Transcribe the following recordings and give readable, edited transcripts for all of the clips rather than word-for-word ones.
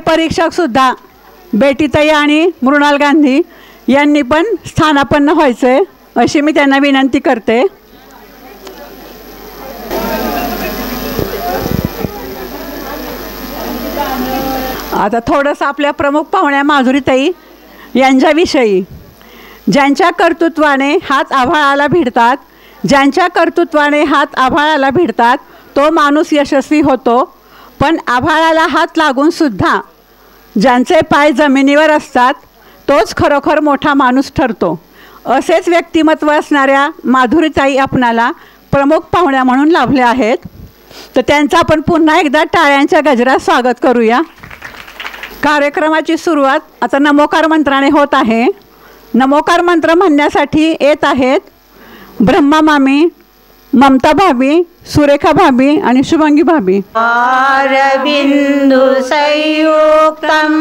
परीक्षकसुद्धा बेटीताई आणि मृणाल गांधी यांनी पण स्थानापन्न व्हायचं आहे अशी मी त्यांना विनंती करते. आता थोडंसं आपल्या प्रमुख पाहुण्या माधुरीताई यांच्याविषयी. ज्यांच्या कर्तृत्वाने हात आभाळाला भिडतात, ज्यांच्या कर्तृत्वाने हात आभाळाला भिडतात तो माणूस यशस्वी होतो. पण आभाळाला हात लागूनसुद्धा ज्यांचे पाय जमिनीवर असतात तोच खरोखर मोठा माणूस ठरतो. असेच व्यक्तिमत्व असणाऱ्या माधुरीताई आपणाला प्रमुख पाहुण्या म्हणून लाभल्या आहेत. तर त्यांचं आपण पुन्हा एकदा टाळ्यांच्या गजरात स्वागत करूया. कार्यक्रमाची सुरुवात आता नमोकार मंत्राने होत आहे. नमोकार मंत्र म्हणण्यासाठी येत आहेत ब्रह्मा मामी, ममता भाभी, सुरेखा भाभी आणि शुभंगी भाभी. बिंदु संयुक्तम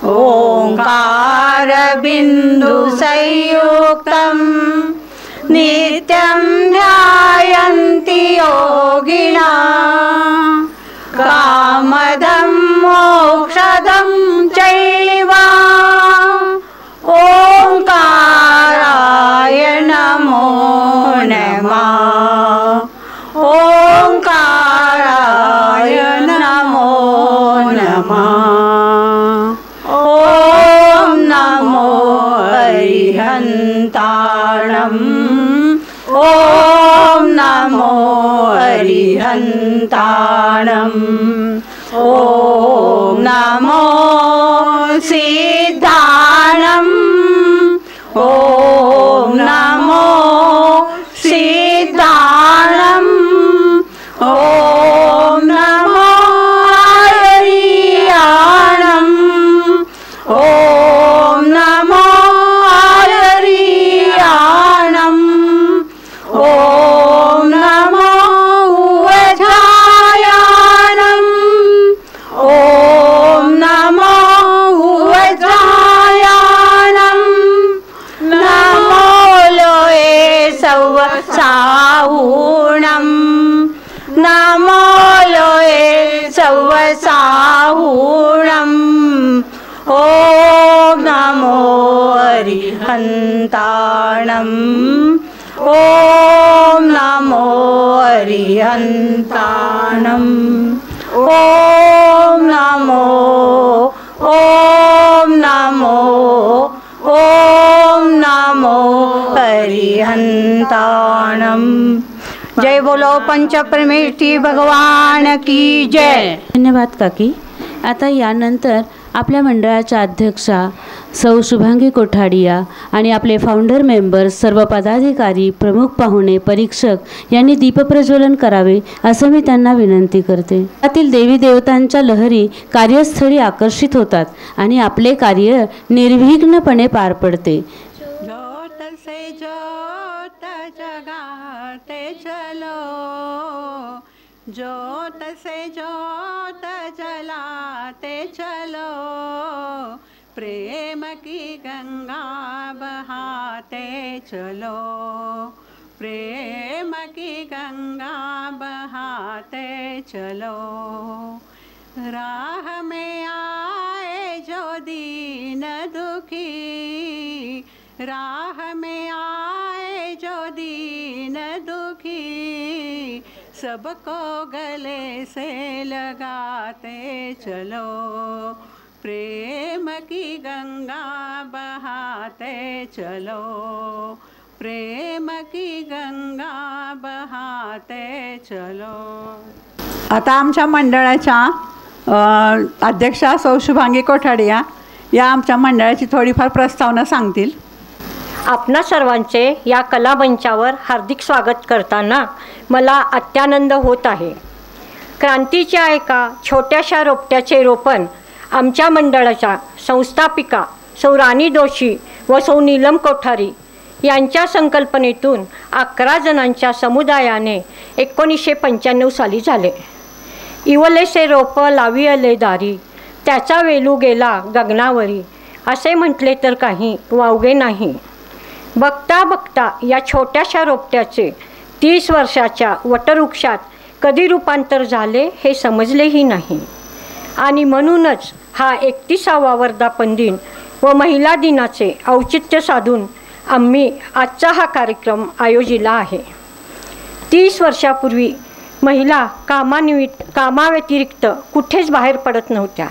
ओंकार बिंदु संयुक्तम नित्यं ध्यायन्ति योगिना कामदं मोक्षदं चैव ओंकाराय नमो नमः. ओंकाराय नमो नमः. ओम नमो अरिहन्ताणम्. ओम नमो अरिहन्ताणम्. ओम नमो सिद्धाणम्. ओम नमो सिद्धाणम्. ओम नमो हरियाणम्. ओम नमो हरियाणम्. ओम नमो वज्रायाणम्. ओम नमो वज्रायाणम्. नमो लोये सव साहुणम्. नमो लोये सव साहुणम्. ओम नमो अरिहन्ताणम्. ओम नमो अरिहन्ताणम्. ओम नमो. ओम नमो. ओम नमो अरिहन्ताणम्. जय बोलो पंचपरमेष्ठी भगवान की जय. धन्यवाद काकी. आता यानंतर आपल्या मंडळाच्या अध्यक्षा सौ शुभांगी कोठाडिया आणि आपले फाउंडर मेंबर्स, सर्व पदाधिकारी, प्रमुख पाहुणे, परीक्षक यांनी दीपप्रज्वलन करावे असं मी त्यांना विनंती करते. त्यातील देवी देवतांच्या लहरी कार्यस्थळी आकर्षित होतात आणि आपले कार्य निर्विघ्नपणे पार पडते. ज्योत से ज्योत जगाते चलो, ज्योत से ज्योत जलाते चलो, प्रेम की गंगा बहाते चलो, प्रेम की गंगा बहाते चलो. राह में आए जो दीन दुखी, राह में आए जो दीन दुखी, सबको गले से लगाते चलो, प्रेम की गंगा बहाते चलो, प्रेम की गंगा बहाते चलो. आता आमच्या मंडळाच्या अध्यक्षा सौ शुभांगी कोठाडिया या आमच्या मंडळाची थोडीफार प्रस्तावना सांगतील. आपणा सर्वांचे या कलामंचावर हार्दिक स्वागत करताना मला अत्यानंद होत आहे. क्रांतीच्या एका छोट्याशा रोपट्याचे रोपण आमच्या मंडळाच्या संस्थापिका सौ राणी दोशी व सौ नीलम कोठारी यांच्या संकल्पनेतून 11 जणांच्या समुदायाने 1995 साली झाले. इवलेसे रोपं लाविले दारी, त्याचा वेलू गेला गगनावरी, असे म्हटले तर काही वावगे नाही. बघता बघता या छोट्याशा रोपट्याचे 30 वर्षाच्या वटवृक्षात कधी रूपांतर झाले हे समजलेही नाही. आणि म्हणूनच हा 31वा वर्धापन दिन व महिला दिनाचे औचित्य साधून आम्ही आजचा हा कार्यक्रम आयोजिला आहे. 30 वर्षापूर्वी महिला कामाव्यतिरिक्त कुठेच बाहेर पडत नव्हत्या.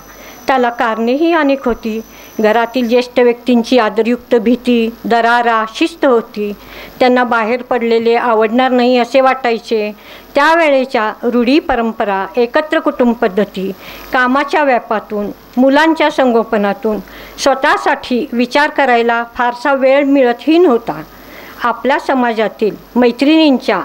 त्याला कारणेही अनेक होती. घरातील ज्येष्ठ व्यक्तींची आदरयुक्त भीती, दरारा, शिस्त होती. त्यांना बाहेर पडलेले आवडणार नाही असे वाटायचे. त्यावेळेच्या रूढी परंपरा, एकत्र कुटुंब पद्धती, कामाच्या व्यापातून, मुलांच्या संगोपनातून स्वतःसाठी विचार करायला फारसा वेळ मिळतही नव्हता. आपल्या समाजातील मैत्रिणींच्या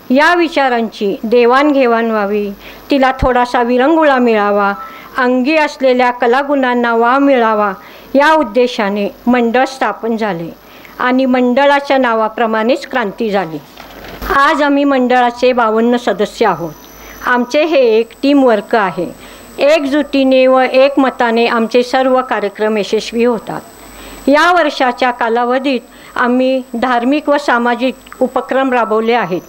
या विचारांची देवाणघेवाण व्हावी, तिला थोडासा विरंगुळा मिळावा, अंगी असलेल्या कलागुणांना वाव मिळावा या उद्देशाने मंडळ स्थापन झाले आणि मंडळाच्या नावाप्रमाणेच क्रांती झाली. आज आम्ही मंडळाचे 52 सदस्य आहोत. आमचे हे एक टीमवर्क आहे. एकजुटीने व एकमताने आमचे सर्व कार्यक्रम यशस्वी होतात. या वर्षाच्या कालावधीत आम्ही धार्मिक व सामाजिक उपक्रम राबवले आहेत.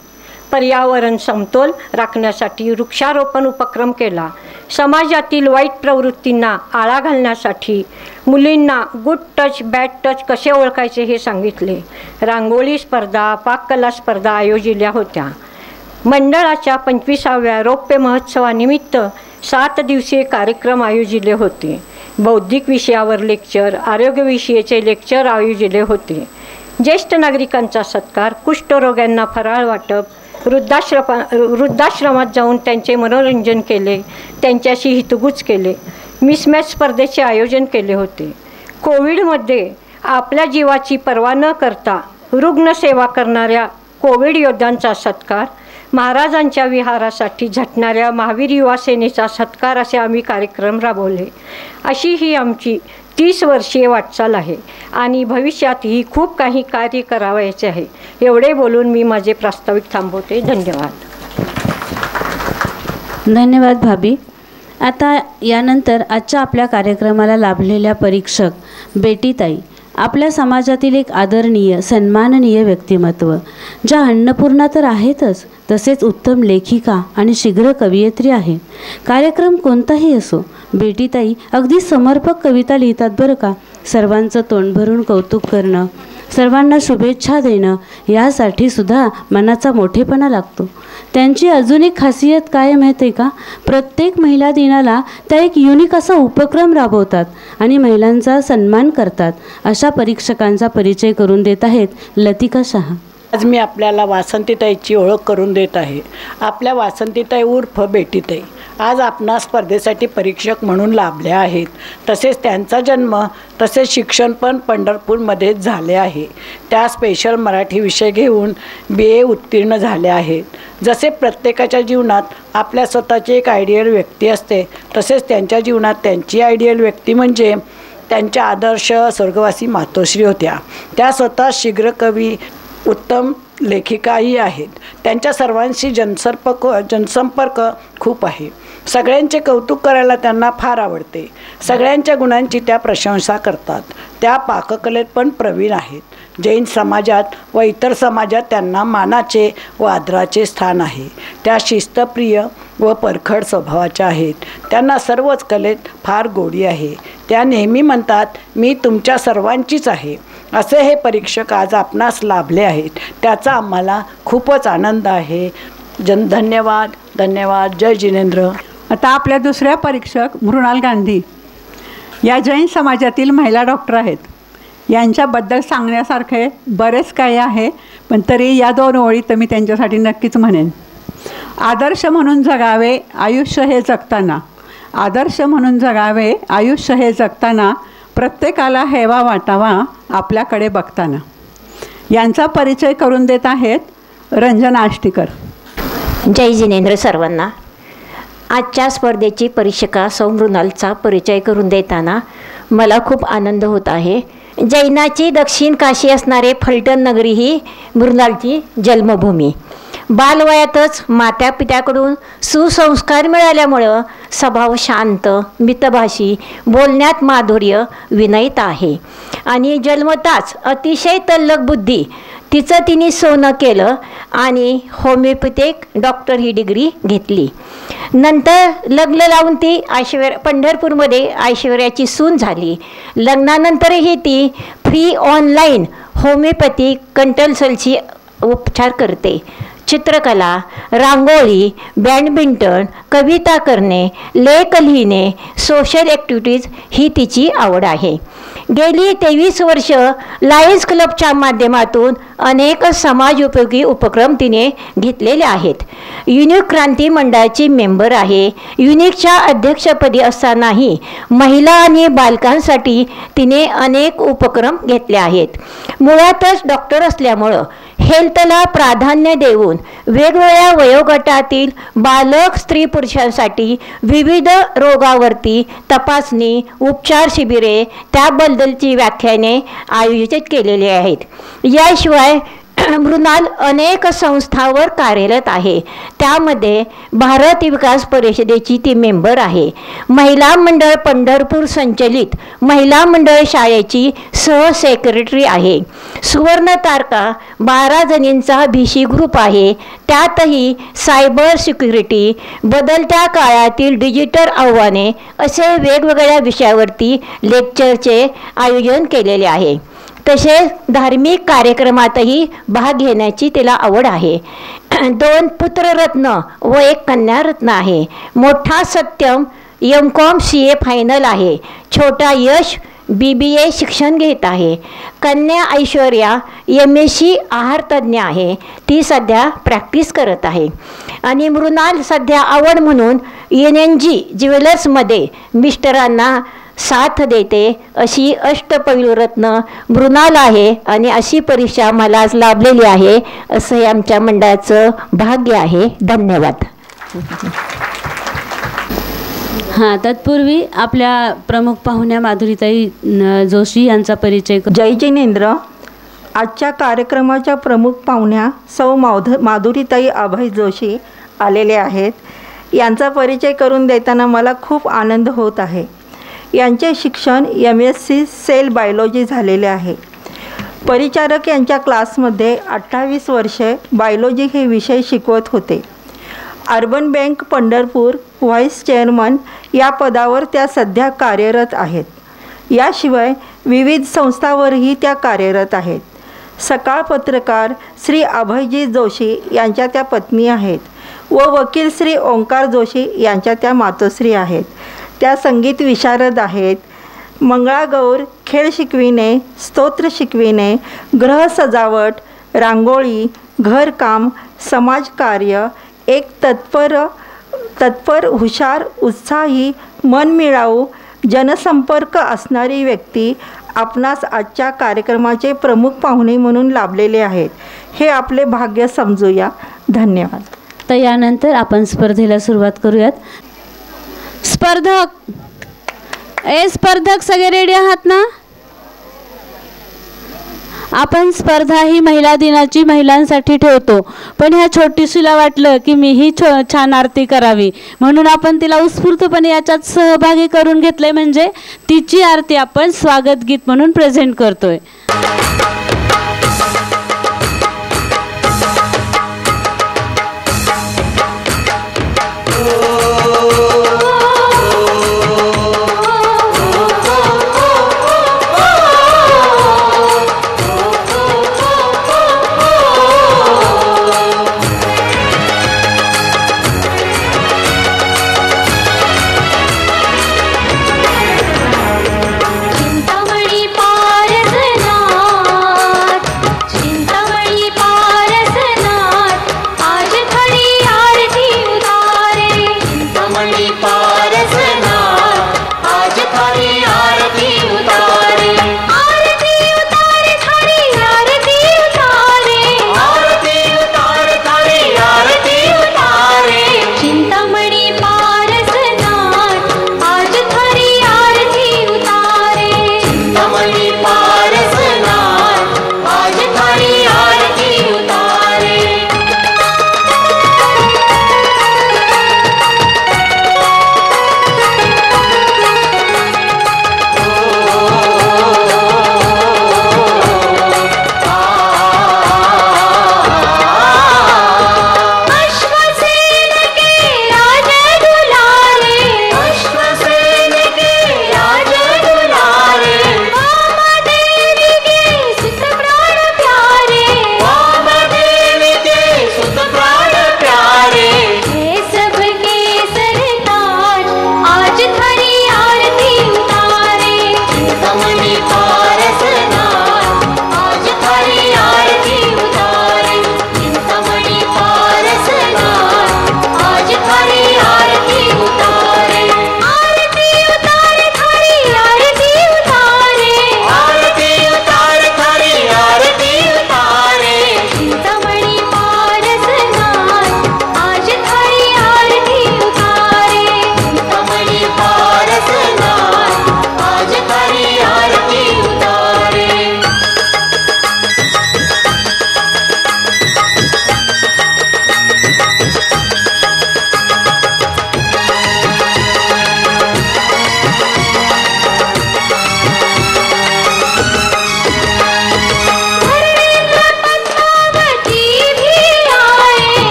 पर्यावरण समतोल राखण्यासाठी वृक्षारोपण उपक्रम केला. समाजातील वाईट प्रवृत्तींना आळा घालण्यासाठी मुलींना गुड टच बॅड टच कसे ओळखायचे हे सांगितले. रांगोळी स्पर्धा, पाककला स्पर्धा आयोजिल्या होत्या. मंडळाच्या 25व्या रौप्य महोत्सवानिमित्त 7 दिवसीय कार्यक्रम आयोजिले होते. बौद्धिक विषयावर लेक्चर, आरोग्यविषयीचे लेक्चर आयोजिले होते. ज्येष्ठ नागरिकांचा सत्कार, कुष्ठरोग्यांना फराळ वाटप, वृद्धाश्रमात जाऊन त्यांचे मनोरंजन केले, त्यांच्याशी हितगुज केले. मिसमॅच स्पर्धेचे आयोजन केले होते. कोविडमध्ये आपल्या जीवाची पर्वा न करता रुग्णसेवा करणाऱ्या कोविड योद्ध्यांचा सत्कार, महाराजांच्या विहारासाठी झटणाऱ्या महावीर युवा सेनेचा सत्कार असे आम्ही कार्यक्रम राबवले. अशी ही आमची 30 वर्षीय वाटचाल आहे आणि भविष्यातही खूप काही कार्य करावयाचे आहे. एवढे बोलून मी माझे प्रास्ताविक थांबवते. धन्यवाद. धन्यवाद भाभी. आता यानंतर आजच्या आपल्या कार्यक्रमाला लाभलेल्या परीक्षक बेटीताई, आपल्या समाजातील एक आदरणीय सन्माननीय व्यक्तिमत्व, ज्या अन्नपूर्णा तर आहेतच, तसेच उत्तम लेखिका आणि शीघ्र कवयित्री आहे. कार्यक्रम कोणताही असो, बेटीताई अगदी समर्पक कविता लिहितात बरं का. सर्वांचं तोंड भरून कौतुक करणं, सर्वांना शुभेच्छा देणं यासाठी सुद्धा मनाचा मोठेपणा लागतो. त्यांची अजून एक खासियत काय माहिती आहे का, प्रत्येक महिला दिनाला त्या एक युनिक असा उपक्रम राबवतात आणि महिलांचा सन्मान करतात. अशा परीक्षकांचा परिचय करून देत आहेत लतिका शहा. आज मी आपल्याला वासंतीताईची ओळख करून देत आहे. आपल्या वासंतीताई उर्फ बेटीताई आज आपणा स्पर्धेसाठी परीक्षक म्हणून लाभल्या आहेत. तसेच त्यांचा जन्म तसेच शिक्षण पण पंढरपूरमध्येच झाले आहे. त्या स्पेशल मराठी विषय घेऊन BA उत्तीर्ण झाल्या आहेत. जसे प्रत्येकाच्या जीवनात आपल्या स्वतःची एक आयडियल व्यक्ती असते, तसेच त्यांच्या जीवनात त्यांची आयडियल व्यक्ती म्हणजे त्यांच्या आदर्श स्वर्गवासी मातोश्री होत्या. त्या स्वतः शीघ्र कवी, उत्तम लेखिकाही आहेत. त्यांच्या सर्वांशी जनसंपर्क खूप आहे. सगळ्यांचे कौतुक करायला त्यांना फार आवडते. सगळ्यांच्या गुणांची त्या प्रशंसा करतात. त्या पाककलेत पण प्रवीण आहेत. जैन समाजात व इतर समाजात त्यांना मानाचे व आदराचे स्थान आहे. त्या शिस्तप्रिय व परखड स्वभावाच्या आहेत. त्यांना सर्वच कलेत फार गोडी आहे. त्या नेहमी म्हणतात, मी तुमच्या सर्वांचीच आहे. असे हे परीक्षक आज आपणास लाभले आहेत. त्याचा आम्हाला खूपच आनंद आहे. धन्यवाद. धन्यवाद. जय जिनेंद्र. आता आपल्या दुसऱ्या परीक्षक मृणाल गांधी या जैन समाजातील महिला डॉक्टर आहेत. यांच्याबद्दल सांगण्यासारखे बरेच काही आहे, पण तरी या 2 ओळी तर मी त्यांच्यासाठी नक्कीच म्हणेन. आदर्श म्हणून जगावे आयुष्य हे जगताना, आदर्श म्हणून जगावे आयुष्य हे जगताना, प्रत्येकाला हेवा वाटावा आपल्याकडे बघताना. यांचा परिचय करून देत आहेत रंजना आष्टीकर. जय जिनेंद्र सर्वांना. आजच्या स्पर्धेची परीक्षिका सौ मृणालचा परिचय करून देताना मला खूप आनंद होत आहे. जैनाची दक्षिण काशी असणारे फलटण नगरी ही मृणालची जन्मभूमी. बालवयातच मातापित्याकडून सुसंस्कार मिळाल्यामुळं स्वभाव शांत, मितभाषी, बोलण्यात माधुर्य, विनयता आहे आणि जन्मताच अतिशय तल्लख बुद्धी. तिचं तिने सोनं केलं आणि होमिओपॅथिक डॉक्टर ही डिग्री घेतली. नंतर लग्न लावून ती पंढरपूरमध्ये ऐश्वर्याची सून झाली. लग्नानंतरही ती फ्री ऑनलाईन होमिओपॅथिक कंटल्सलची उपचार करते. चित्रकला, रांगोळी, बॅडमिंटन, कविता करणे, लेख लिहिणे, सोशल ॲक्टिव्हिटीज ही तिची आवड आहे. गेली 23 वर्ष लायन्स क्लबच्या माध्यमातून अनेक समाजोपयोगी उपक्रम तिने घेतलेले आहेत. युनिक क्रांती मंडळाची मेंबर आहे. युनिकच्या अध्यक्षपदी असतानाही महिला आणि बालकांसाठी तिने अनेक उपक्रम घेतले आहेत. मुळातच डॉक्टर असल्यामुळं हेल्थला प्राधान्य देऊन वेगवेगळ्या वयोगटातील बालक स्त्री पुरुषांसाठी विविध रोगावरती तपासणी, उपचार शिबिरे, त्याबद्दलची व्याख्याने आयोजित केलेली आहेत. याशिवाय मृणाल अनेक संस्थांवर कार्यरत आहे. त्यामध्ये भारत विकास परिषदेची ती मेंबर आहे. महिला मंडळ पंढरपूर संचलित महिला मंडळ शाळेची सहसेक्रेटरी आहे. सुवर्ण तारका 12 जणींचा भिशी ग्रुप आहे. त्यातही सायबर सिक्युरिटी, बदलत्या काळातील डिजिटल आव्हाने असे वेगवेगळ्या विषयावरती लेक्चरचे आयोजन केलेले आहे. तसेच धार्मिक कार्यक्रमातही भाग घेण्याची तिला आवड आहे. 2 पुत्ररत्न व 1 कन्यारत्न आहे. मोठा सत्यम MCOM CA फायनल आहे. छोटा यश BBA शिक्षण घेत आहे. कन्या ऐश्वर्या MSc आहारतज्ञ आहे. ती सध्या प्रॅक्टिस करत आहे. आणि मृणाल सध्या आवड म्हणून NNG ज्वेलर्समध्ये मिस्टरांना साथ देते. अशी अष्टपैलुरत्न मृणाल आहे आणि अशी परीक्षा मला आज लाभलेली आहे. असं हे आमच्या मंडळाचं भाग्य आहे. धन्यवाद. हां, तत्पूर्वी आपल्या प्रमुख पाहुण्या माधुरीताई जोशी यांचा परिचय. जय जिनेंद्र. आजच्या कार्यक्रमाच्या प्रमुख पाहुण्या सौ माधुरीताई अभय जोशी आलेले आहेत. यांचा परिचय करून देताना मला खूप आनंद होत आहे. यांचे शिक्षण MSc सेल बायोलॉजी झालेले आहे. परिचारक यांच्या क्लासमध्ये 28 वर्षे बायोलॉजी हे विषय शिकवत होते. Urban bank Pandharpur vice chairman या पदावर त्या सध्या कार्यरत आहेत. याशिवाय विविध संस्थांवरही त्या कार्यरत आहेत. सकाळ पत्रकार श्री अभयजी जोशी यांच्या त्या पत्नी आहेत व वकील श्री ओंकार जोशी यांच्या त्या मातोश्री आहेत. त्या संगीत विशारद आहेत. मंगळागौर, खेळ शिकविणे, स्तोत्र शिकविणे, ग्रह सजावट, रांगोळी, घरकाम, समाजकार्य, एक तत्पर, हुशार, उत्साही, मनमिळाऊ, जनसंपर्क असणारी व्यक्ती आपणास आजच्या कार्यक्रमाचे प्रमुख पाहुणे म्हणून लाभलेले आहेत. हे आपले भाग्य समजूया. धन्यवाद. तर यानंतर आपण स्पर्धेला सुरुवात करूयात. स्पर्धक सगळे रेडी आहात ना? आपण स्पर्धा ही महिला दिनाची महिलांसाठी ठेवतो, पण ह्या छोटीशीला वाटलं की मी ही छान आरती करावी म्हणून आपण तिला उत्स्फूर्तपणे याच्यात सहभागी करून घेतले. म्हणजे तिची आरती आपण स्वागत गीत म्हणून प्रेझेंट करतोय. चिंतामणी पारधना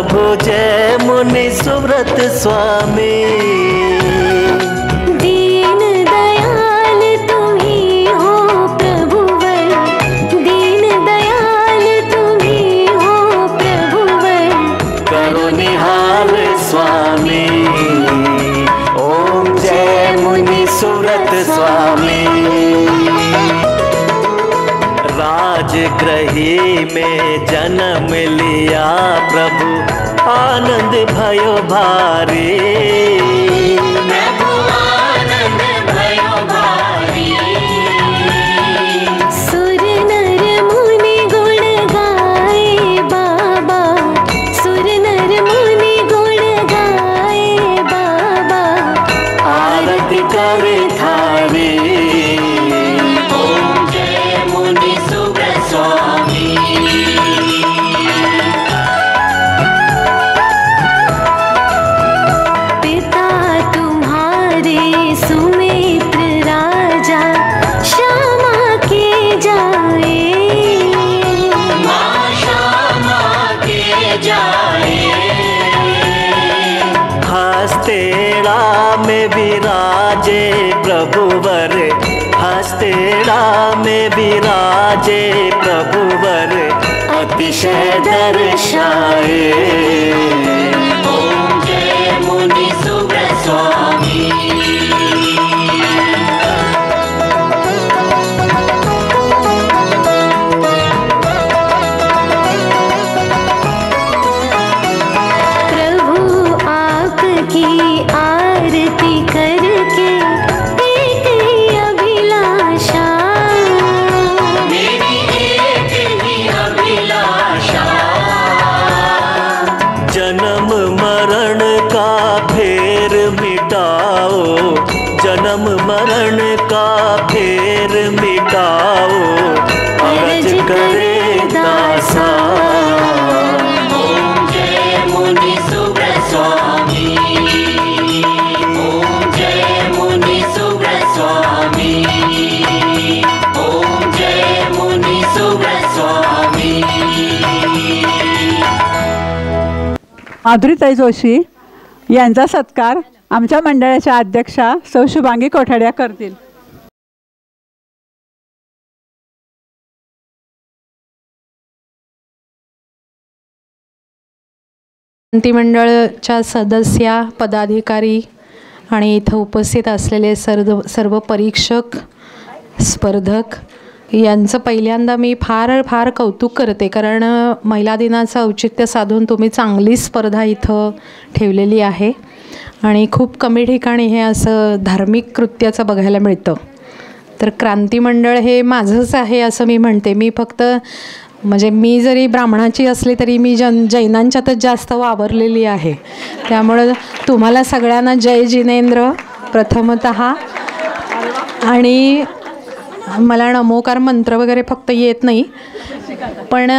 प्रभु जय मुनि सुव्रत स्वामी। दीन दयाल तुम्ही हो प्रभुवर, दीन दयाल तुम्ही हो प्रभुवर, करो निहाल स्वामी। ओम जय मुनि सुव्रत स्वामी। राजगृही में जन्म लिया प्रभु, आनंद भयो भारी। प्रभु आनंद भयो भारी। सुर नर मुनि गुण गाए बाबा, सुर नर मुनि गुण गाए बाबा, आरती करे थारी। ओम जय मुनि सुव्रत स्वामी। पिता तुम्हारे सुमित्र राजा, श्यामा के जाए, माँ श्यामा के जाए। हस्तेड़ा में विराजे प्रभुवर, हस्तेड़ा में विराजे प्रभुवर, अतिशय दर्शाए। ओम जय मुनि सुव्रत स्वामी। प्रभु आपकी आरती करके एक ही अभिलाषा, मेरी एक ही अभिलाषा। जन्म मरण का फेर मिटाओ, जन्म मरण का फेर मिटाओ, अरज करे दासा। ओम जय मुनि सुव्रत स्वामी। ओम जय मुनि सुव्रत स्वामी। ओम जय मुनि सुव्रत स्वामी। माधुरीताई जोशी यांचा सत्कार आमच्या मंडळाच्या अध्यक्षा सौ शुभांगी कोठाडिया करतील. क्रांती मंडळाच्या सदस्या, पदाधिकारी आणि इथं उपस्थित असलेले सर्व परीक्षक, स्पर्धक यांचं पहिल्यांदा मी फार कौतुक करते, कारण महिला दिनाचं औचित्य साधून तुम्ही चांगली स्पर्धा इथं ठेवलेली आहे आणि खूप कमी ठिकाणी हे असं धार्मिक कृत्याचं बघायला मिळतं. तर क्रांती मंडळ हे माझंच आहे असं मी म्हणते. मी फक्त म्हणजे मी जरी ब्राह्मणाची असली तरी मी जैनांच्यातच जास्त वावरलेली आहे. त्यामुळं तुम्हाला सगळ्यांना जय जिनेंद्र प्रथमतः. आणि मला नमोकार मंत्र वगैरे फक्त येत नाही, पण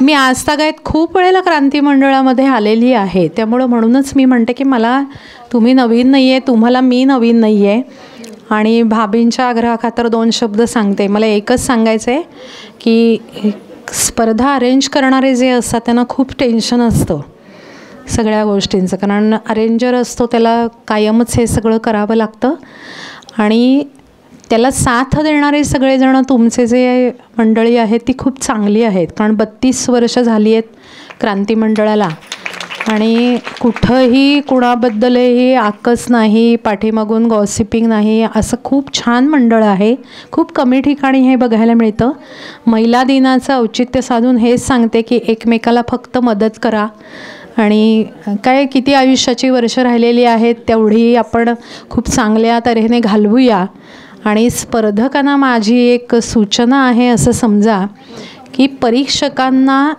मी आजतागायत खूप वेळेला क्रांती मंडळामध्ये आलेली आहे. त्यामुळं म्हणूनच मी म्हणते की मला तुम्ही नवीन नाही आहे, तुम्हाला मी नवीन नाही आहे. आणि भाभींच्या आग्रहाखातर 2 शब्द सांगते. मला एकच सांगायचं आहे की स्पर्धा अरेंज करणारे जे असतात त्यांना खूप टेन्शन असतं सगळ्या गोष्टींचं, कारण अरेंजर असतो त्याला कायमच हे सगळं करावं लागतं. आणि त्याला साथ देणारे सगळेजण तुमचे जे मंडळी आहेत ती खूप चांगली आहेत, कारण 32 वर्ष झाली आहेत क्रांती मंडळाला आणि कुठंही कुणाबद्दलही आकस नाही, पाठीमागून गॉसिपिंग नाही, असं खूप छान मंडळ आहे. खूप कमी ठिकाणी हे बघायला मिळतं. महिला दिनाचं औचित्य साधून हेच सांगते की एकमेकाला फक्त मदत करा आणि काय किती आयुष्याची वर्ष राहिलेली आहेत तेवढी आपण खूप चांगल्या तऱ्हेने घालवूया. आणि स्पर्धकांना माझी एक सूचना आहे असं समजा की परीक्षकांना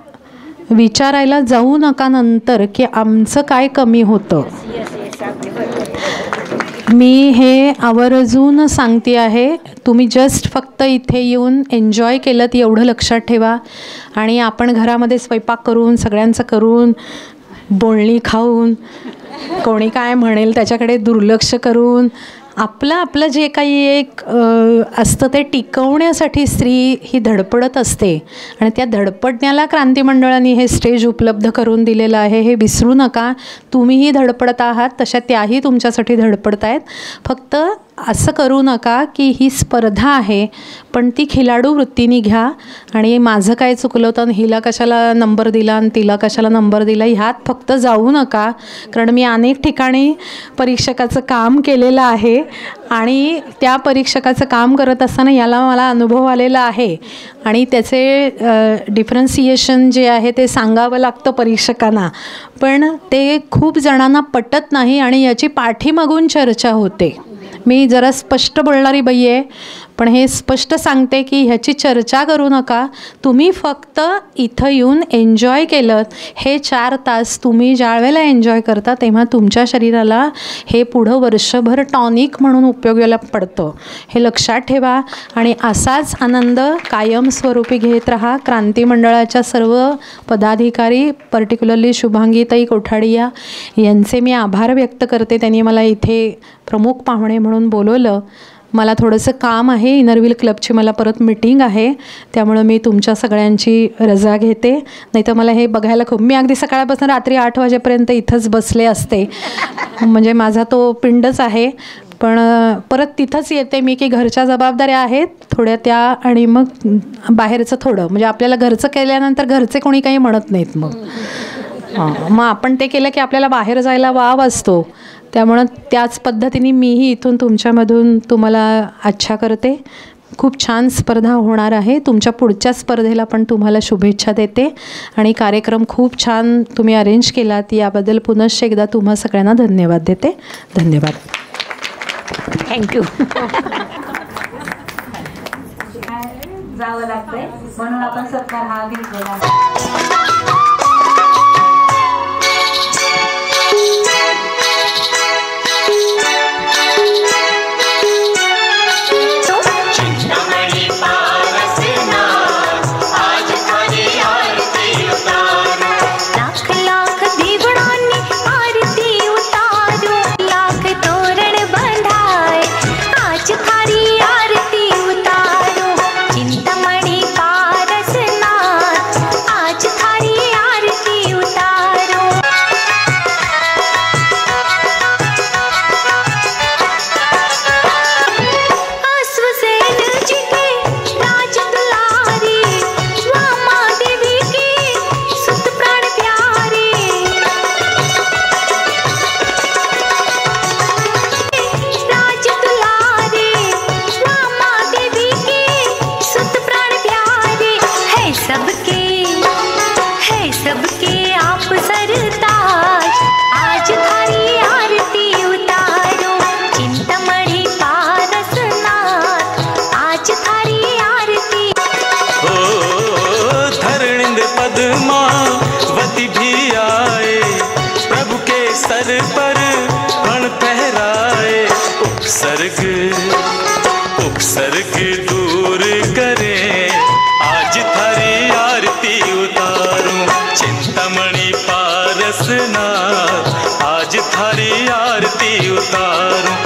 विचारायला जाऊ नका नंतर की आमचं काय कमी होतं. मी हे आवर्जून सांगते आहे, तुम्ही जस्ट फक्त इथे येऊन एन्जॉय केलं एवढं लक्षात ठेवा. आणि आपण घरामध्ये स्वयंपाक करून सगळ्यांचं करून बोलणी खाऊन कोणी काय म्हणेल त्याच्याकडे दुर्लक्ष करून आपलं जे काही एक असतं ते टिकवण्यासाठी स्त्री ही धडपडत असते आणि त्या धडपडण्याला क्रांती मंडळाने हे स्टेज उपलब्ध करून दिलेलं आहे. हे विसरू नका. तुम्हीही धडपडत आहात, तशा त्याही तुमच्यासाठी धडपडत आहेत. फक्त असं करू नका की ही स्पर्धा आहे, पण ती खिलाडू वृत्तीने घ्या. आणि माझं काय चुकलं होतं आणि हिला कशाला नंबर दिला आणि तिला कशाला नंबर दिला ह्यात फक्त जाऊ नका. कारण मी अनेक ठिकाणी परीक्षकाचं काम केलेलं आहे आणि त्या परीक्षकाचं काम करत असताना याला मला अनुभव आलेला आहे आणि त्याचे डिफरन्सिएशन जे आहे ते सांगावं लागतं परीक्षकांना, पण ते खूप जणांना पटत नाही आणि याची पाठीमागून चर्चा होते. मी जरा स्पष्ट बोलणारी बाई आहे, पण हे स्पष्ट सांगते की ह्याची चर्चा करू नका. तुम्ही फक्त इथं येऊन एन्जॉय केलं. हे 4 तास तुम्ही ज्या वेळेला एन्जॉय करता तेव्हा तुमच्या शरीराला हे पुढं वर्षभर टॉनिक म्हणून उपयोगाला पडतं. हे लक्षात ठेवा आणि असाच आनंद कायमस्वरूपी घेत राहा. क्रांती मंडळाच्या सर्व पदाधिकारी, पर्टिक्युलरली शुभांगीताई कोठाडिया यांचे मी आभार व्यक्त करते. त्यांनी मला इथे प्रमुख पाहुणे म्हणून बोलवलं. मला थोडंसं काम आहे, इनरव्हील क्लबची मला परत मीटिंग आहे, त्यामुळं मी तुमच्या सगळ्यांची रजा घेते. नाही तर मला हे बघायला खूप, मी अगदी सकाळपासून रात्री 8 वाजेपर्यंत इथंच बसले असते, म्हणजे माझा तो पिंडच आहे. पण परत तिथंच येते मी की घरच्या जबाबदाऱ्या आहेत थोड्या त्या, आणि मग बाहेरचं थोडं, म्हणजे आपल्याला घरचं केल्यानंतर घरचे कोणी काही म्हणत नाहीत. मग आपण ते केलं की आपल्याला बाहेर जायला वाव असतो. त्यामुळं त्याच पद्धतीने मीही इथून तुमच्यामधून तुम्हाला अच्छा करते. खूप छान स्पर्धा होणार आहे. तुमच्या पुढच्या स्पर्धेला पण तुम्हाला शुभेच्छा देते आणि कार्यक्रम खूप छान तुम्ही अरेंज केलात याबद्दल पुनश्च एकदा तुम्हा सगळ्यांना धन्यवाद देते. धन्यवाद. थँक्यू. जावं लागतंय म्हणून आपण सत्कार हा घेतलेला. पद्मावती भी आए, प्रभु के सर पर फण फहराए। उपसर्ग उपसर्ग दूर करें, आज थारी आरती उतारूं। चिंतामणि पारसनाथ, आज थारी आरती उतारूं।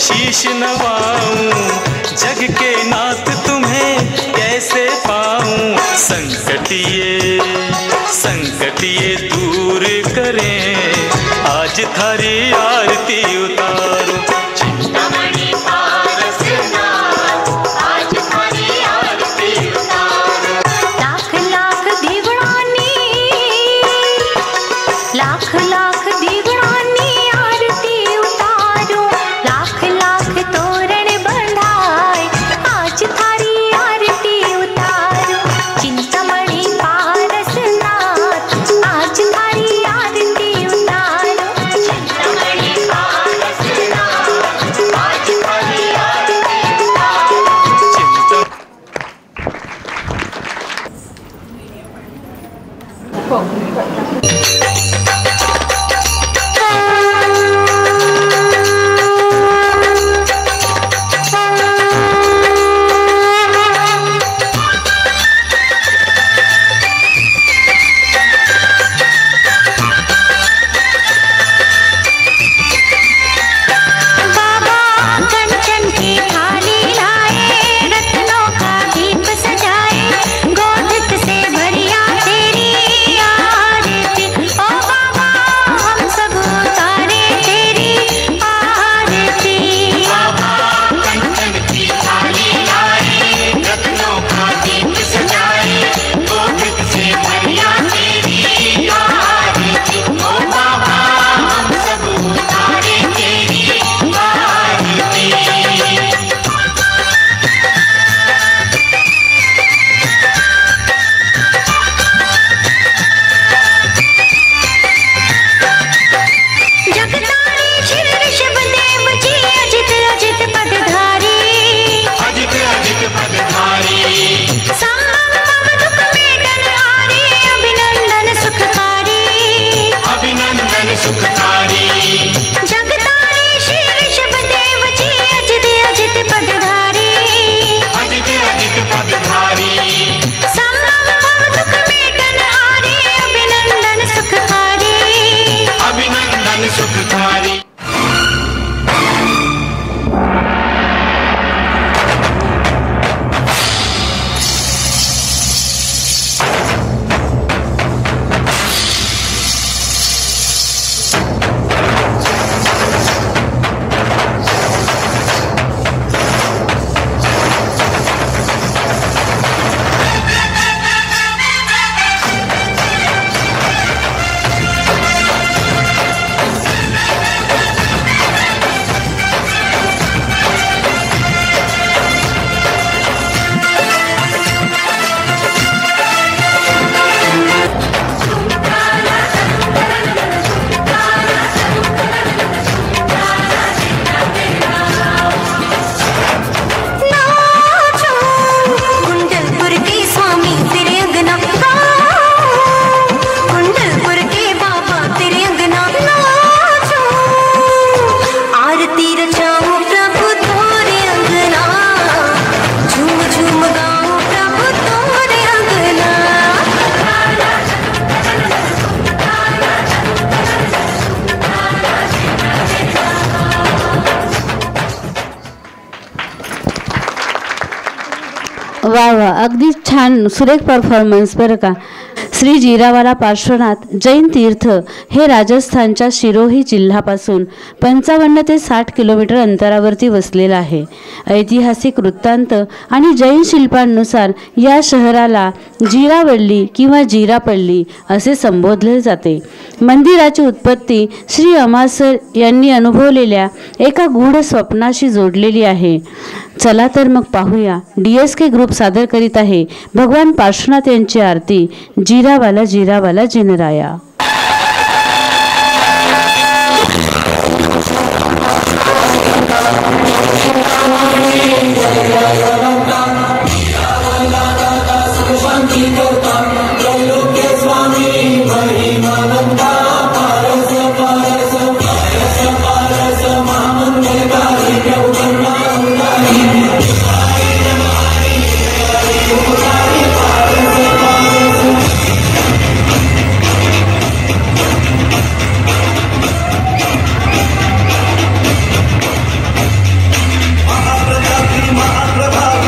शीश नवाऊं, जग के नाथ तुम्हें कैसे पाऊं। संकट ये दूर करें, आज थारी आरती उतारूं। चिंतामणि पारसनाथ, आज थारी आरती उतारूं। लाख लाख दिवडानी, लाख लाख दिवडानी आरती उतारूं। लाख लाख तोरण बंधाय, आज थारी आरती उतारूं। चिंतामणि पारसनाथ, आज थारी आरती उतारूं। चिंतामणि पारसनाथ, वा वा, अगदी छान सुरेख परफॉर्मन्स बरं का. श्री जिरावाला पार्श्वनाथ जैन तीर्थ हे राजस्थानच्या शिरोही जिल्ह्यापासून 55 ते 60 किलोमीटर अंतरावरती वसलेलं आहे. ऐतिहासिक वृत्तांत आणि जैन शिल्पांनुसार या शहराला जिरावल्ली किंवा जिरापल्ली असे संबोधले जाते. मंदिराची उत्पत्ती श्री अमासर यांनी अनुभवलेल्या एका गूढ स्वप्नाशी जोडलेली आहे. चला तर मग पाहूया. DSK ग्रुप सादर करीत आहे भगवान पार्श्वनाथ यांची आरती, जिरावाला जिरावाला जिनराया. महाप्रभा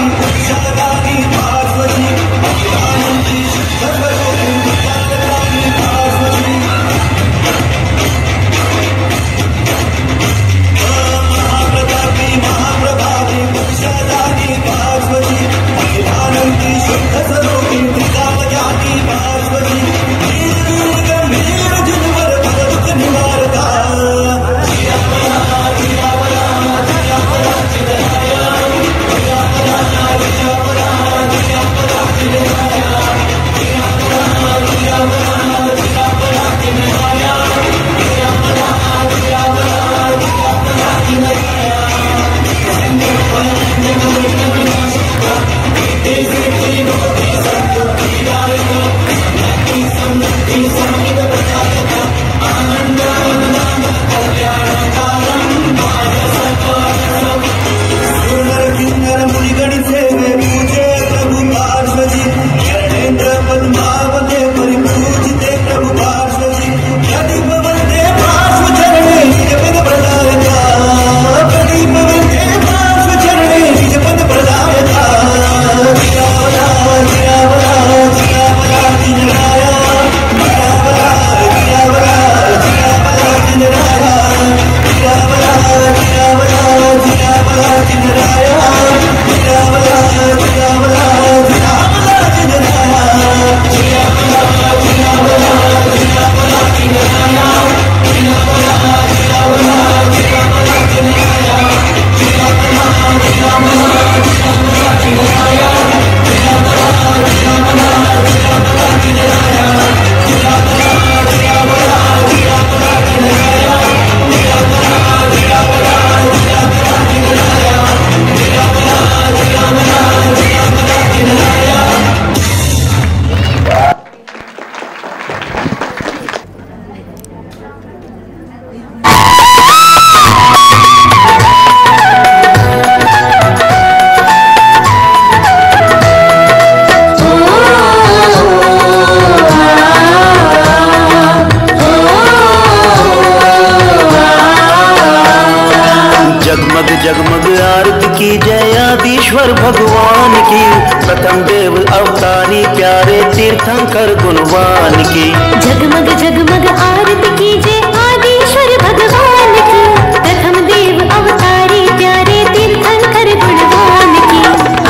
आदिश्वर भगवान की, प्रथम देव अवतारी प्यारे तीर्थंकर गुणवान की। जगमग जगमग आरती कीजिए आदिश्वर भगवान की, प्रथम देव अवतारी प्यारे तीर्थंकर गुणवान की।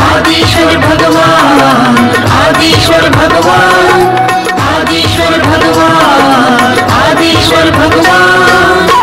आदिश्वर भगवान, आदिश्वर भगवान, आदिश्वर भगवान, आदिश्वर भगवान।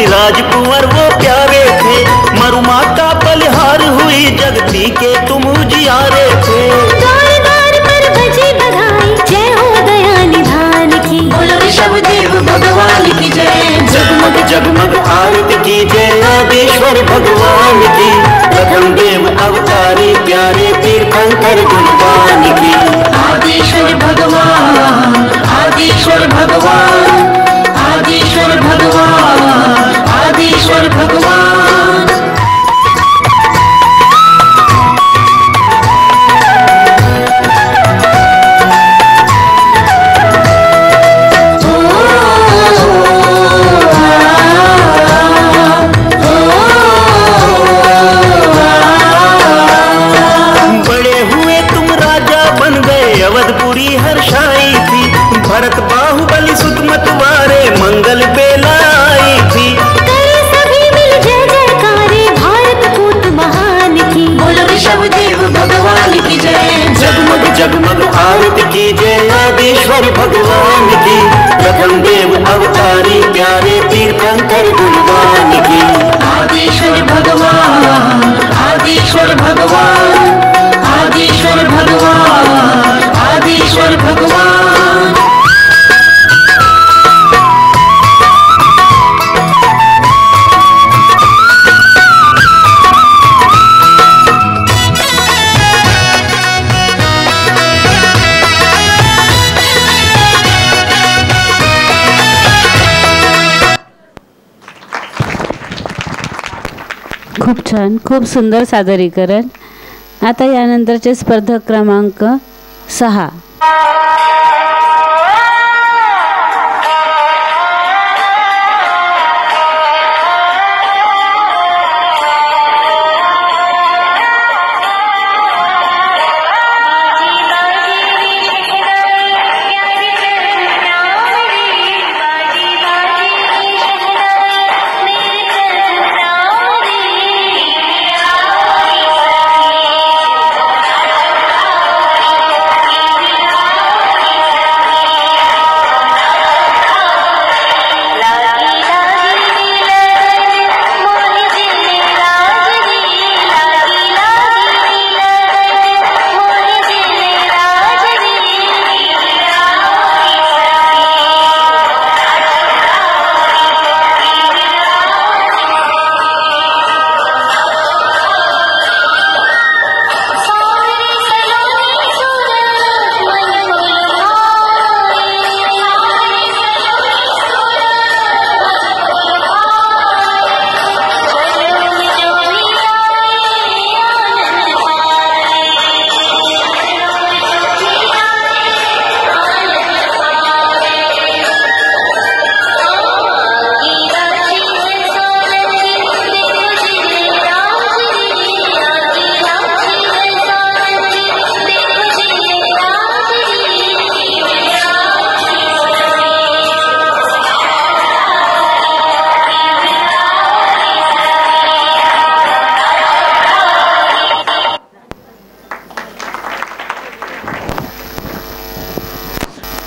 राजकुंवर वो प्यारे थे, मरुमाता बलिहार हुई जगती के तुम उजियारे थे। द्वार द्वार पर बजी बधाई, जय हो दया निधान की। बोलो ऋषभ देव भगवान की जय। जगमग जगमग आरती की जय आदिश्वर भगवान की, प्रथम देव अवतारी प्यारे तीर्थंकर गुणवान की। आदिश्वर भगवान, आदिश्वर भगवान, आदिश्वर भगवान, आदिश्वर भगवान। बड़े हुए तुम राजा बन गए, अवधपुरी हर्षाई थी, भरत बाहुबली सुत मतवारे मंगल बेला आई थी। करे सभी मिल जय जयकारे, भारत पूत महान की। बोलो ऋषभ देव भगवान की जय। जगमग जगमग आरती की जय आदिश्वर भगवान की, प्रथम देव अवतारी प्यारे तीर्थंकर गुणवान की। आदिश्वर भगवान, आदिश्वर भगवान, आदिश्वर भगवान, आदिश्वर भगवान। खूप छान, खूप सुंदर सादरीकरण. आता यानंतरचे स्पर्धक क्रमांक 6.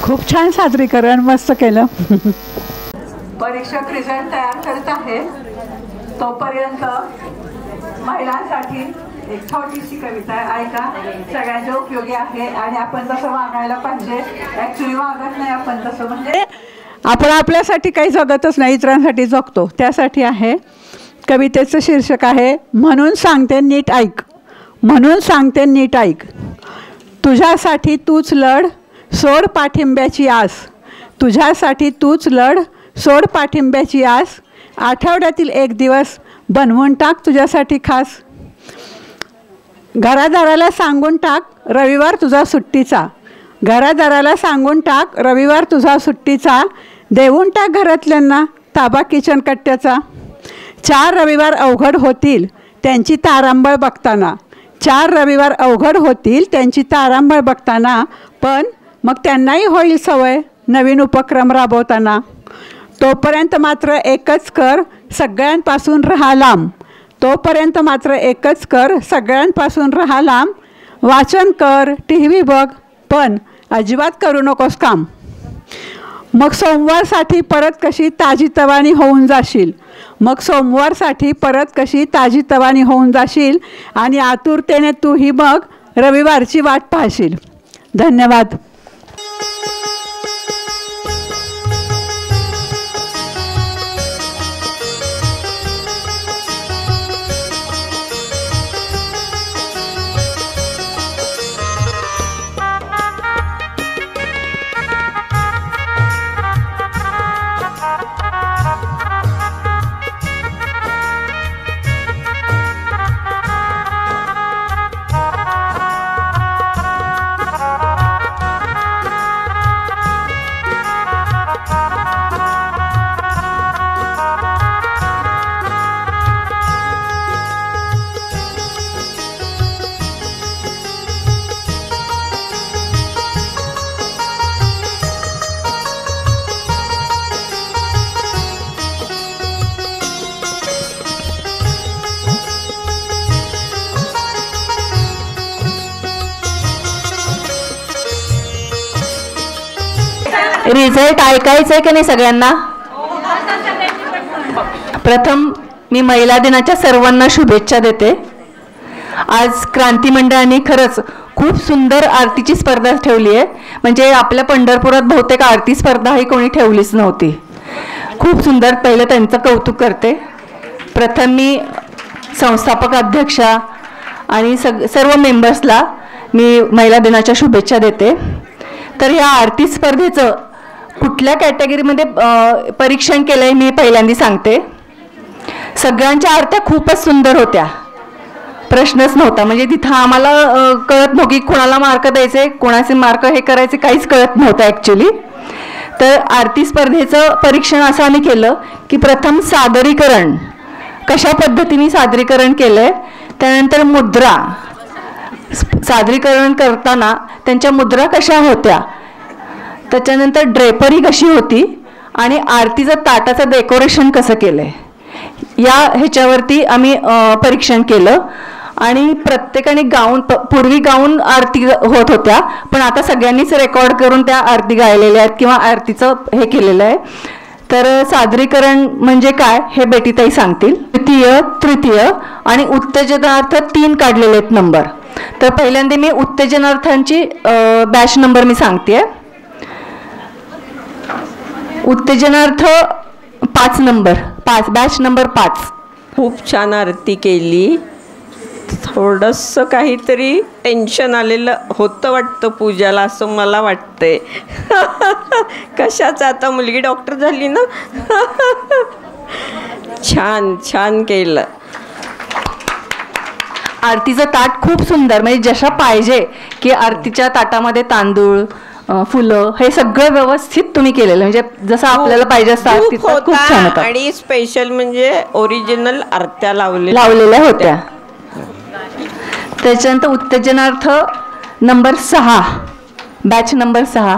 खूप छान सादरीकरण, मस्त केलं. परीक्षक रिझल्ट तयार करत आहे तोपर्यंत महिलांसाठी एक छोटीशी कविता आहे, ऐका. सगळ्यांच्या उपयोगी आहे आणि आपण तसं वागायला पाहिजे. ॲक्च्युली वागत नाही आपण तसं, म्हणजे आपण आपल्यासाठी काही जगतच नाही, इतरांसाठी जगतो. त्यासाठी आहे. कवितेचं शीर्षक आहे म्हणून सांगते नीट ऐक. म्हणून सांगते नीट ऐक. तुझ्यासाठी तूच लढ, सोड पाठिंब्याची आस. तुझ्यासाठी तूच लढ, सोड पाठिंब्याची आस. आठवड्यातील एक दिवस बनवून टाक तुझ्यासाठी खास. घरादाराला सांगून टाक रविवार तुझा सुट्टीचा. घरादाराला सांगून टाक रविवार तुझा सुट्टीचा. देऊन टाक घरातल्यांना ताबा किचन कट्ट्याचा. 4 रविवार अवघड होतील त्यांची तारांबळ बघताना. 4 रविवार अवघड होतील त्यांची तारांबळ बघताना. पण मग त्यांनाही होईल सवय नवीन उपक्रम राबवताना. तोपर्यंत मात्र एकच कर, सगळ्यांपासून राहा लांब. तोपर्यंत मात्र एकच कर, सगळ्यांपासून राहा लांब. वाचन कर, TV बघ, पण अजिबात करू नकोस काम. मग सोमवारसाठी परत कशी ताजीतवानी होऊन जाशील. मग सोमवारसाठी परत कशी ताजीतवानी होऊन जाशील. आणि आतुरतेने तूही मग रविवारची वाट पाहशील. धन्यवाद. रिझल्ट ऐकायचं आहे की नाही सगळ्यांना? प्रथम मी महिला दिनाच्या सर्वांना शुभेच्छा देते. आज क्रांती मंडळाने खरंच खूप सुंदर आरतीची स्पर्धा ठेवली आहे. म्हणजे आपल्या पंढरपुरात बहुतेक आरती स्पर्धा ही कोणी ठेवलीच नव्हती. खूप सुंदर. पहिलं त्यांचं कौतुक करते. प्रथम मी संस्थापक अध्यक्षा आणि सर्व मेंबर्सला मी महिला दिनाच्या शुभेच्छा देते. तर या आरती स्पर्धेचं कुठल्या कॅटेगरीमध्ये परीक्षण केलं आहे मी पहिल्यांदा सांगते. सगळ्यांच्या आरत्या खूपच सुंदर होत्या, प्रश्नच नव्हता. म्हणजे तिथं आम्हाला कळत नव्हतं की कोणाला मार्क द्यायचे, कोणाचे मार्क हे करायचे, काहीच कळत नव्हतं ॲक्च्युली. तर आरती स्पर्धेचं परीक्षण असं आम्ही केलं की प्रथम सादरीकरण कशा पद्धतीने सादरीकरण केलं आहे, त्यानंतर मुद्रा, सादरीकरण करताना त्यांच्या मुद्रा कशा होत्या, त्याच्यानंतर ड्रेपरी कशी होती आणि आरतीचं ताटाचं डेकोरेशन कसं केलं आहे, या ह्याच्यावरती आम्ही परीक्षण केलं. आणि प्रत्येकाने गाऊन, पूर्वी गाऊन आरती होत होत्या, पण आता सगळ्यांनीच रेकॉर्ड करून त्या आरती गायलेल्या आहेत किंवा आरतीचं हे केलेलं आहे. तर सादरीकरण म्हणजे काय हे बेटीताई सांगतील. द्वितीय, तृतीय आणि उत्तेजनार्थ 3 काढलेले आहेत नंबर. तर पहिल्यांदा मी उत्तेजनार्थांची बॅच नंबर मी सांगते. उत्तेजनार्थ 5 नंबर, 5 बॅच नंबर 5. खूप छान आरती केली. थोडंसं काहीतरी टेन्शन आलेलं होतं वाटतं पूजाला, असं मला वाटतंय. कशाचं, आता मुलगी डॉक्टर झाली ना. छान छान केलं. आरतीचं ताट खूप सुंदर, म्हणजे जशा पाहिजे की आरतीच्या ताटामध्ये तांदूळ, फुलं हे सगळं व्यवस्थित तुम्ही केलेलं, म्हणजे जसं आपल्याला पाहिजे असं आरतीचं खूप छान होतं. आणि स्पेशल म्हणजे ओरिजिनल आरत्या लावलेल्या होत्या. त्याच्यानंतर उत्तेजनार्थ नंबर 6, बॅच नंबर 6,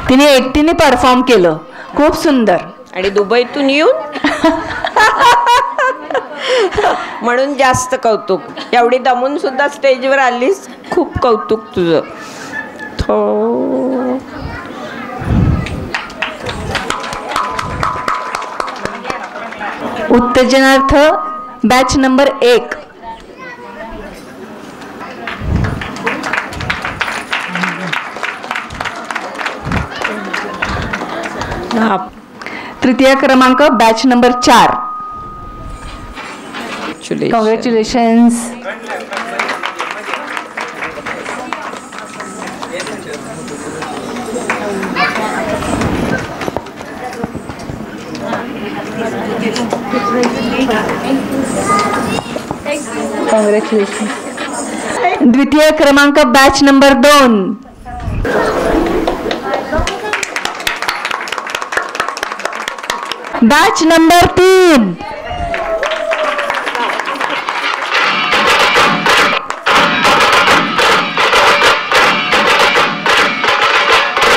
तिने एकटीने परफॉर्म केलं, खूप सुंदर. आणि दुबईतून येऊन म्हणून जास्त कौतुक. एवढी दमून सुद्धा स्टेजवर आलीस, खूप कौतुक तुझं. उत्तेजनार्थ बॅच नंबर 1, तृतीय क्रमांक बॅच नंबर 4. कॉंग्रॅच्युलेशन्स. कॉंग्रॅच्युलेशन. द्वितीय क्रमांक बॅच नंबर 2. Batch number 3.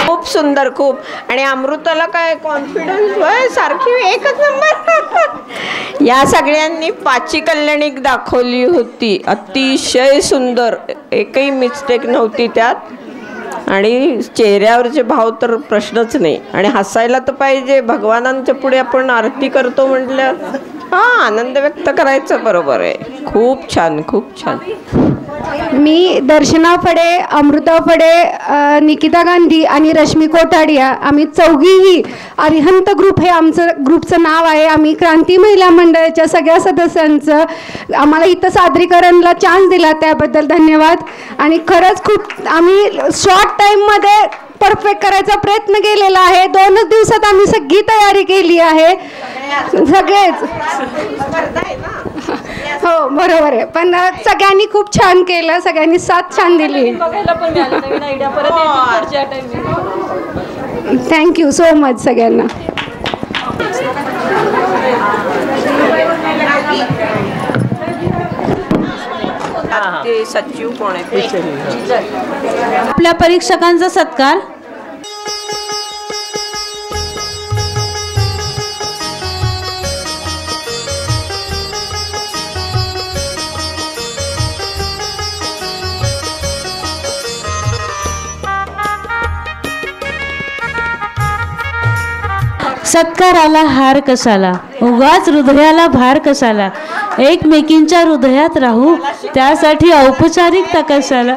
खूप सुंदर, खूप. आणि अमृताला काय कॉन्फिडन्स होय, सारखी एकच नंबर. या सगळ्यांनी पाची कल्याणिक दाखवली होती, अतिशय सुंदर, एकही मिस्टेक नव्हती त्यात. आणि चेहऱ्यावरचे भाव तर प्रश्नच नाही. आणि हसायला तर पाहिजे, भगवानांच्या पुढे आपण आरती करतो म्हटलं हां, आनंद व्यक्त करायचं. बरोबर आहे. खूप छान, खूप छान. मी दर्शना फडे, अमृता फडे, निकिता गांधी आणि रश्मी कोठाडिया, आम्ही चौघीही अरिहंत ग्रुप हे आमचं ग्रुपचं नाव आहे. आम्ही क्रांती महिला मंडळाच्या सगळ्या सदस्यांचं आम्हाला इथं सादरीकरणला चान्स दिला त्याबद्दल धन्यवाद. आणि खरंच खूप आम्ही शॉर्ट टाईममध्ये परफेक्ट करायचा प्रयत्न केलेला आहे. 2च दिवसात आम्ही सगळी तयारी केली आहे, सगळेच. हो बरोबर आहे, पण सगळ्यांनी खूप छान केलं, सगळ्यांनी साथ छान दिली. थँक्यू सो मच सगळ्यांना. सचिव कोण आहे? आपल्या परीक्षकांचा सत्कार. सत्काराला हार कसाला, उगाच हृदयाला भार कसाला, एकमेकींच्या हृदयात राहू त्यासाठी औपचारिकता कशाला.